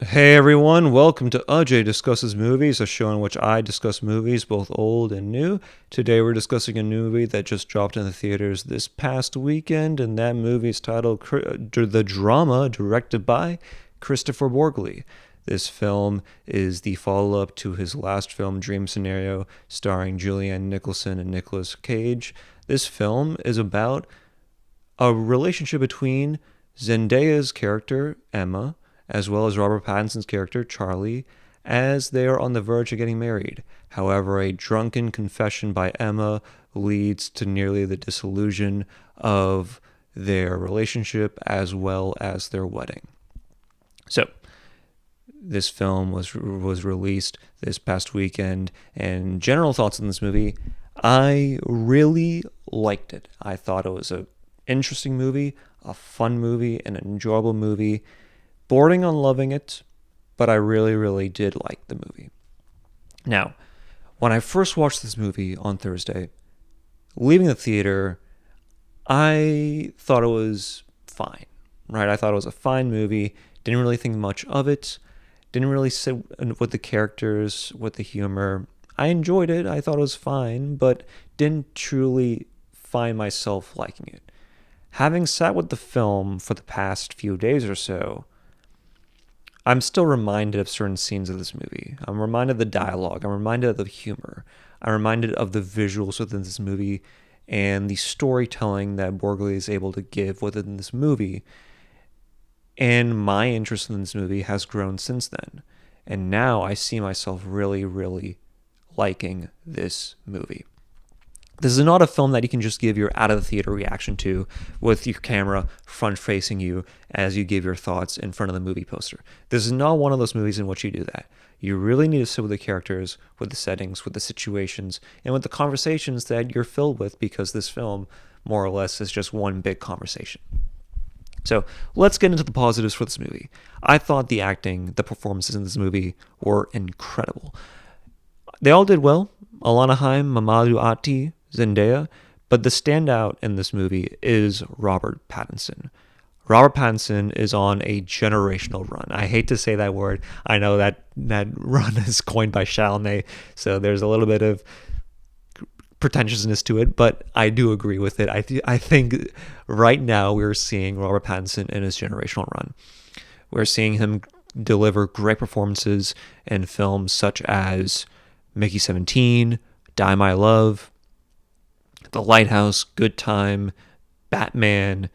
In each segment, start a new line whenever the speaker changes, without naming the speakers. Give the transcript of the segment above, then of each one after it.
Hey everyone, welcome to Ajay Discusses Movies, a show in which I discuss movies both old and new. Today we're discussing a new movie that just dropped in the theaters this past weekend, and that movie is titled The Drama, directed by Kristoffer Borgli. This film is the follow-up to his last film, Dream Scenario, starring Julianne Nicholson and Nicolas Cage. This film is about a relationship between Zendaya's character, Emma, as well as Robert Pattinson's character, Charlie, as they are on the verge of getting married. However, a drunken confession by Emma leads to nearly the dissolution of their relationship as well as their wedding. So, this film was released this past weekend, and general thoughts on this movie, I really liked it. I thought it was an interesting movie, a fun movie, an enjoyable movie. Bordering on loving it, but I really, really did like the movie. Now, when I first watched this movie on Thursday, leaving the theater, I thought it was fine, right? I thought it was a fine movie, didn't really think much of it, didn't really sit with the characters, with the humor. I enjoyed it, I thought it was fine, but didn't truly find myself liking it. Having sat with the film for the past few days or so, I'm still reminded of certain scenes of this movie. I'm reminded of the dialogue. I'm reminded of the humor. I'm reminded of the visuals within this movie and the storytelling that Borgli is able to give within this movie. And my interest in this movie has grown since then. And now I see myself really, really liking this movie. This is not a film that you can just give your out of the theater reaction to with your camera front facing you as you give your thoughts in front of the movie poster. This is not one of those movies in which you do that. You really need to sit with the characters, with the settings, with the situations, and with the conversations that you're filled with, because this film, more or less, is just one big conversation. So let's get into the positives for this movie. I thought the acting, the performances in this movie were incredible. They all did well. Alana, Haim, Mamoudou, Athie, Zendaya, but the standout in this movie is Robert Pattinson. Robert Pattinson is on a generational run. I hate to say that word. I know that run is coined by Chalamet, so there's a little bit of pretentiousness to it, but I do agree with it. I think right now we're seeing Robert Pattinson in his generational run. We're seeing him deliver great performances in films such as Mickey 17, Die My Love, The Lighthouse, Good Time, Batman,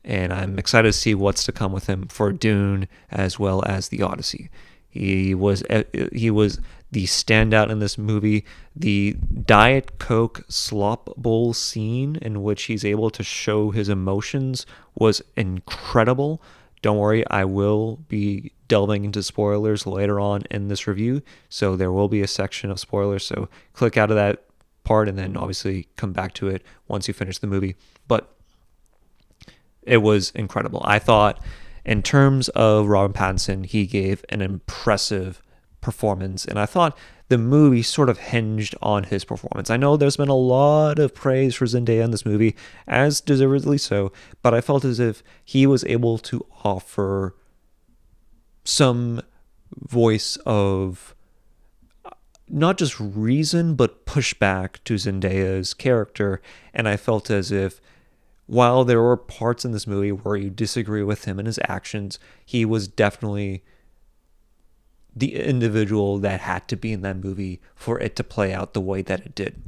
and I'm excited to see what's to come with him for Dune as well as The Odyssey. He was the standout in this movie. The Diet Coke slop bowl scene in which he's able to show his emotions was incredible. Don't worry, I will be delving into spoilers later on in this review, so there will be a section of spoilers, so click out of that part and then obviously come back to it once you finish the movie. But it was incredible. I thought in terms of Robert Pattinson, he gave an impressive performance, and I thought the movie sort of hinged on his performance. I know there's been a lot of praise for Zendaya in this movie, as deservedly so, but I felt as if he was able to offer some voice of not just reason, but pushback to Zendaya's character. And I felt as if while there were parts in this movie where you disagree with him and his actions, he was definitely the individual that had to be in that movie for it to play out the way that it did.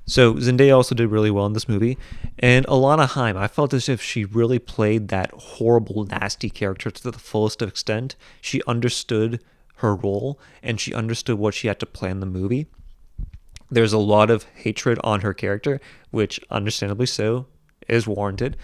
So Zendaya also did really well in this movie. And Alana Haim, I felt as if she really played that horrible, nasty character to the fullest extent. She understood her role and she understood what she had to play in the movie. There's a lot of hatred on her character, which understandably so is warranted.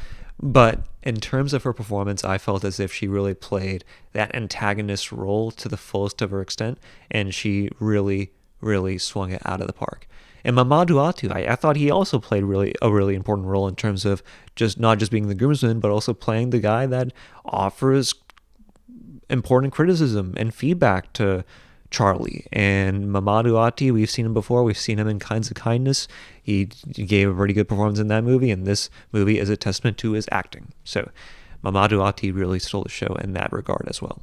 But in terms of her performance, I felt as if she really played that antagonist role to the fullest of her extent, and she really, really swung it out of the park. And Mamoudou Athie, I thought he also played a really important role in terms of not just being the groomsman, but also playing the guy that offers important criticism and feedback to Charlie. And Mamoudou Athie, we've seen him before. We've seen him in Kinds of Kindness. He gave a pretty good performance in that movie, and this movie is a testament to his acting. So Mamoudou Athie really stole the show in that regard as well.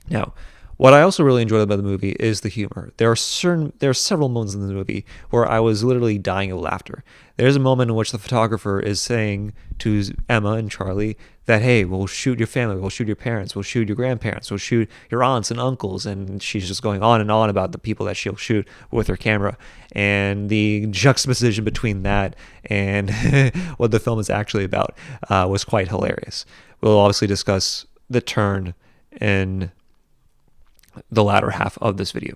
Now, what I also really enjoyed about the movie is the humor. There are several moments in the movie where I was literally dying of laughter. There's a moment in which the photographer is saying to Emma and Charlie that, hey, we'll shoot your family, we'll shoot your parents, we'll shoot your grandparents, we'll shoot your aunts and uncles, and she's just going on and on about the people that she'll shoot with her camera. And the juxtaposition between that and what the film is actually about was quite hilarious. We'll obviously discuss the turn in the latter half of this video.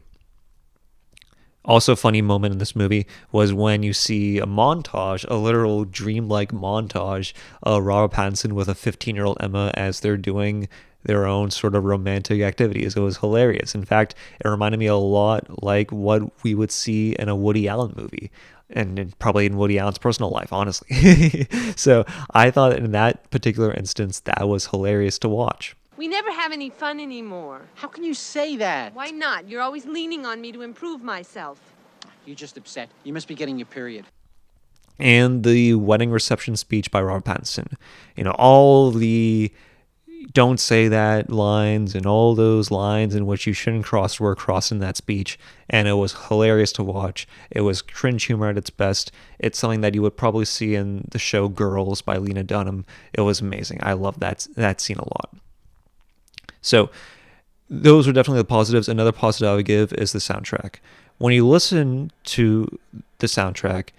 Also, a funny moment in this movie was when you see a montage, a literal dreamlike montage of Robert Pattinson with a 15-year-old Emma as they're doing their own sort of romantic activities. It was hilarious. In fact, it reminded me a lot like what we would see in a Woody Allen movie, and probably in Woody Allen's personal life, honestly. So I thought in that particular instance, that was hilarious to watch.
We never have any fun anymore.
How can you say that?
Why not? You're always leaning on me to improve myself.
You're just upset. You must be getting your period.
And the wedding reception speech by Robert Pattinson. You know, all the don't say that lines and all those lines in which you shouldn't cross were crossed in that speech. And it was hilarious to watch. It was cringe humor at its best. It's something that you would probably see in the show Girls by Lena Dunham. It was amazing. I love that scene a lot. So those are definitely the positives. Another positive I would give is the soundtrack. When you listen to the soundtrack,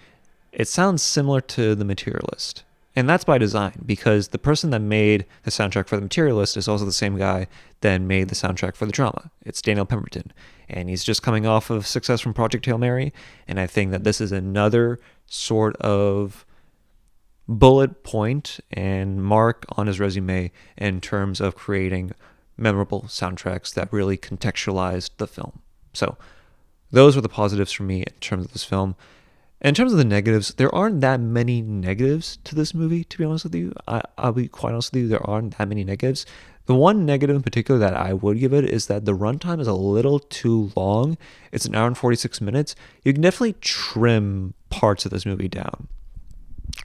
it sounds similar to The Materialist. And that's by design, because the person that made the soundtrack for The Materialist is also the same guy that made the soundtrack for the drama. It's Daniel Pemberton. And he's just coming off of success from Project Hail Mary. And I think that this is another sort of bullet point and mark on his resume in terms of creating memorable soundtracks that really contextualized the film. So those were the positives for me in terms of this film. In terms of the negatives, there aren't that many negatives to this movie, to be honest with you. I'll be quite honest with you, there aren't that many negatives. The one negative in particular that I would give it is that the runtime is a little too long. It's an hour and 46 minutes. You can definitely trim parts of this movie down.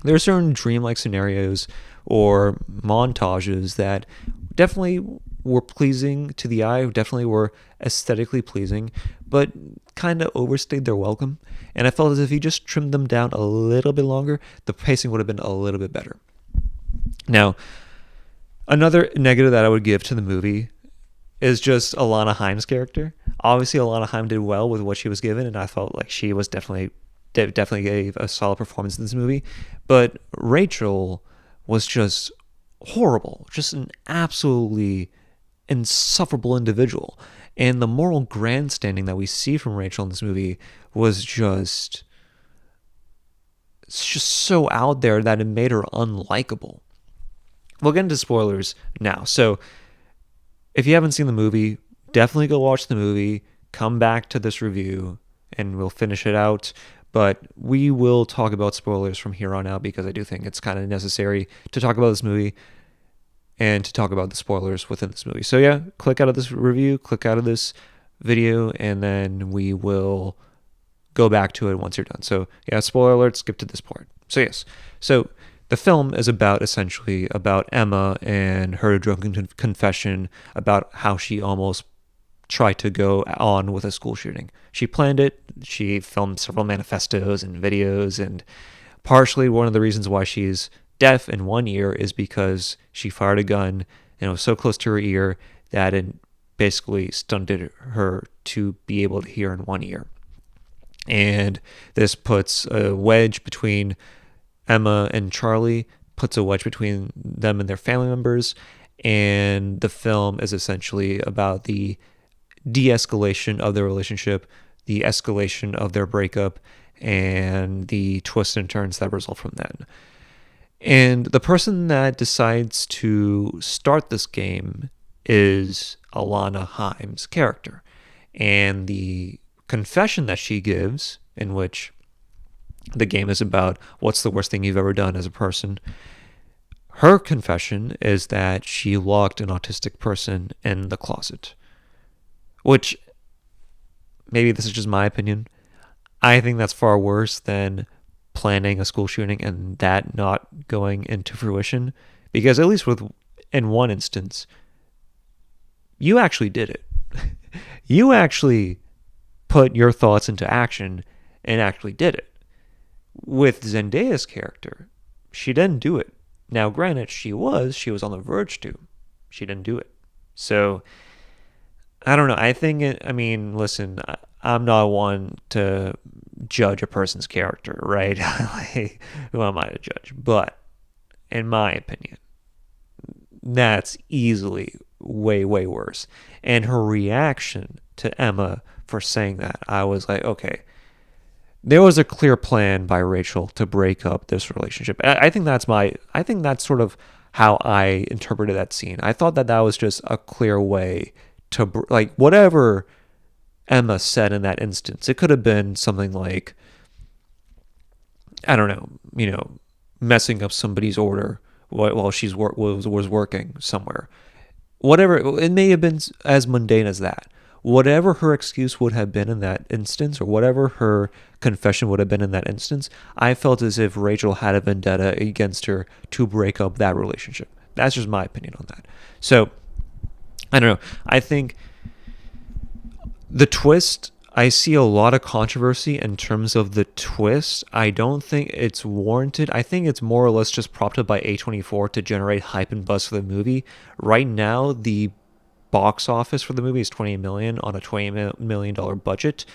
There are certain dreamlike scenarios or montages that definitely were pleasing to the eye, definitely were aesthetically pleasing, but kind of overstayed their welcome. And I felt as if you just trimmed them down a little bit longer, the pacing would have been a little bit better. Now, another negative that I would give to the movie is just Alana Haim's character. Obviously, Alana Haim did well with what she was given, and I felt like she was definitely gave a solid performance in this movie. But Rachel was just horrible, just an absolutely insufferable individual. And the moral grandstanding that we see from Rachel in this movie was just so out there that it made her unlikable. We'll get into spoilers now. So if you haven't seen the movie, definitely go watch the movie, come back to this review, and we'll finish it out. But we will talk about spoilers from here on out because I do think it's kind of necessary to talk about this movie and to talk about the spoilers within this movie. So yeah, click out of this review, click out of this video, and then we will go back to it once you're done. So yeah, spoiler alert, skip to this part. So yes, so the film is essentially about Emma and her drunken confession about how she almost tried to go on with a school shooting. She planned it, she filmed several manifestos and videos, and partially one of the reasons why she's deaf in one ear is because she fired a gun and it was so close to her ear that it basically stunted her to be able to hear in one ear. And this puts a wedge between Emma and Charlie, puts a wedge between them and their family members, and the film is essentially about the de-escalation of their relationship, the escalation of their breakup, and the twists and turns that result from that. And the person that decides to start this game is Alana Haim's character. And the confession that she gives, in which the game is about what's the worst thing you've ever done as a person, her confession is that she locked an autistic person in the closet. Which, maybe this is just my opinion, I think that's far worse than planning a school shooting and that not going into fruition. Because at least with in one instance, you actually did it. You actually put your thoughts into action and actually did it. With Zendaya's character, she didn't do it. Now, granted, she was on the verge to. She didn't do it. So, I don't know. Listen, I'm not one to judge a person's character, right? Like, who am I to judge? But, in my opinion, that's easily way, way worse. And her reaction to Emma for saying that, I was like, okay, there was a clear plan by Rachel to break up this relationship. I think that's sort of how I interpreted that scene. I thought that was just a clear way to, whatever Emma said in that instance, it could have been something like, I don't know, messing up somebody's order while she's was working somewhere. Whatever, it may have been as mundane as that. Whatever her excuse would have been in that instance, or whatever her confession would have been in that instance, I felt as if Rachel had a vendetta against her to break up that relationship. That's just my opinion on that. So, I don't know. I think the twist, I see a lot of controversy in terms of the twist. I don't think it's warranted. I think it's more or less just propped up by A24 to generate hype and buzz for the movie. Right now, the box office for the movie is $20 million on a $20 million budget.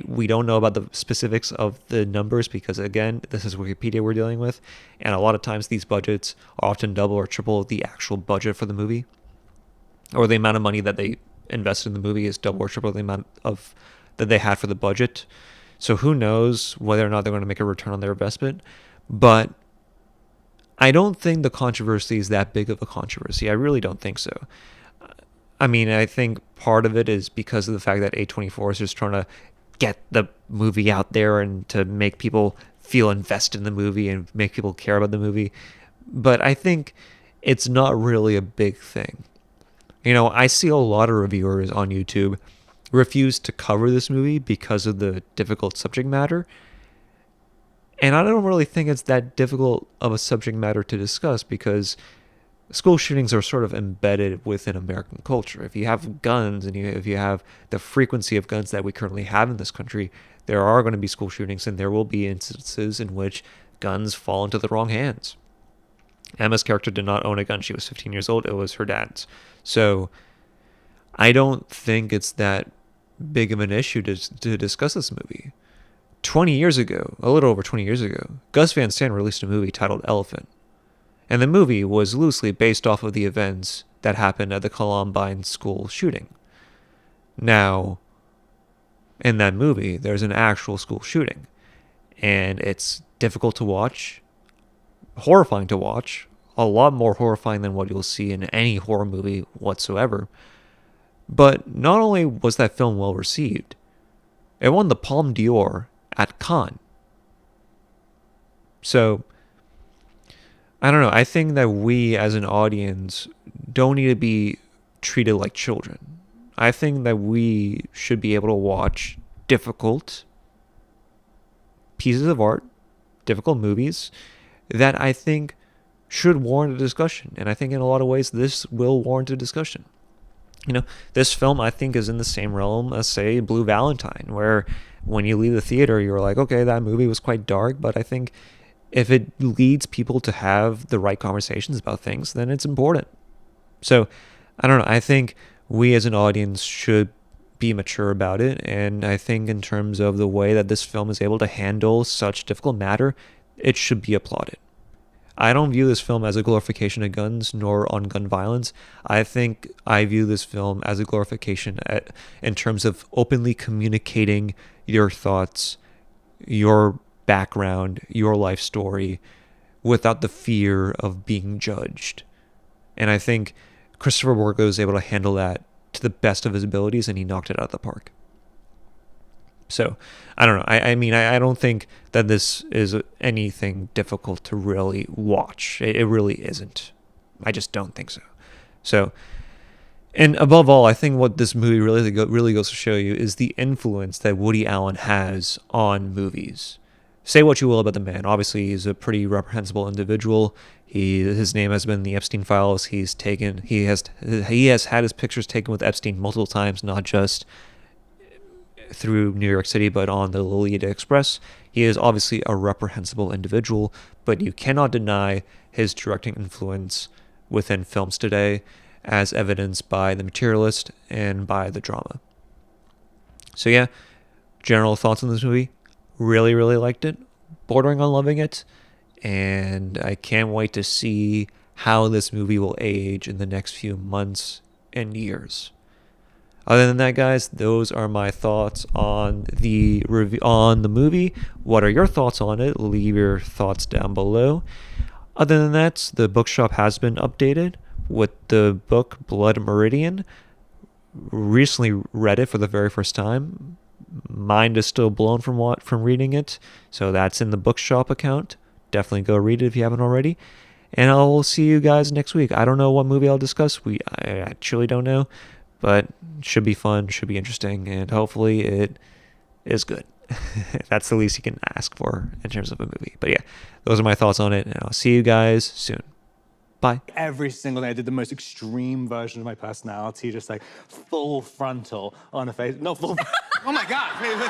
We don't know about the specifics of the numbers because, again, this is Wikipedia we're dealing with, and a lot of times these budgets are often double or triple the actual budget for the movie, or the amount of money that they invested in the movie is double or triple the amount of that they had for the budget. So who knows whether or not they're going to make a return on their investment. But I don't think the controversy is that big of a controversy. I really don't think so. I think part of it is because of the fact that A24 is just trying to get the movie out there and to make people feel invested in the movie and make people care about the movie. But I think it's not really a big thing. I see a lot of reviewers on YouTube refuse to cover this movie because of the difficult subject matter. And I don't really think it's that difficult of a subject matter to discuss because school shootings are sort of embedded within American culture. If you have guns and if you have the frequency of guns that we currently have in this country, there are going to be school shootings and there will be instances in which guns fall into the wrong hands. Emma's character did not own a gun. She was 15 years old. It was her dad's. So I don't think it's that big of an issue to discuss this movie. 20 years ago, a little over 20 years ago, Gus Van Sant released a movie titled Elephant. And the movie was loosely based off of the events that happened at the Columbine school shooting. Now, in that movie, there's an actual school shooting. And it's difficult to watch, horrifying to watch, a lot more horrifying than what you'll see in any horror movie whatsoever. But not only was that film well received, it won the Palme d'Or at Cannes. So, I don't know. I think that we as an audience don't need to be treated like children. I think that we should be able to watch difficult pieces of art, difficult movies that I think should warrant a discussion. And I think in a lot of ways this will warrant a discussion. This film I think is in the same realm as, say, Blue Valentine, where when you leave the theater, you're like, okay, that movie was quite dark, but I think if it leads people to have the right conversations about things, then it's important. So, I don't know. I think we as an audience should be mature about it. And I think in terms of the way that this film is able to handle such difficult matter, it should be applauded. I don't view this film as a glorification of guns nor on gun violence. I think I view this film as a glorification in terms of openly communicating your thoughts, your background, your life story, without the fear of being judged. And I think Kristoffer Borgli was able to handle that to the best of his abilities, and he knocked it out of the park. So, I don't know. I don't think that this is anything difficult to really watch. It really isn't. I just don't think so. So, and above all, I think what this movie really goes to show you is the influence that Woody Allen has on movies. say what you will about the man. Obviously, he's a pretty reprehensible individual. His name has been in the Epstein files. He has had his pictures taken with Epstein multiple times, not just through New York City, but on the Lolita Express. He is obviously a reprehensible individual, but you cannot deny his directing influence within films today, as evidenced by The Materialist and by The Drama. So yeah, general thoughts on this movie. Really, really liked it. Bordering on loving it. And I can't wait to see how this movie will age in the next few months and years. Other than that, guys, those are my thoughts on the review on the movie. What are your thoughts on it? Leave your thoughts down below. Other than that, the bookshop has been updated with the book Blood Meridian. Recently read it for the very first time. Mind is still blown from reading it, so that's in the bookshop account. Definitely go read it if you haven't already. And I'll see you guys next week. I don't know what movie I'll discuss. I actually don't know, but it should be fun, should be interesting, and hopefully it is good. That's the least you can ask for in terms of a movie. But yeah, those are my thoughts on it, and I'll see you guys soon. Bye.
Every single day I did the most extreme version of my personality, just like full frontal on a face. Not full. Oh my God.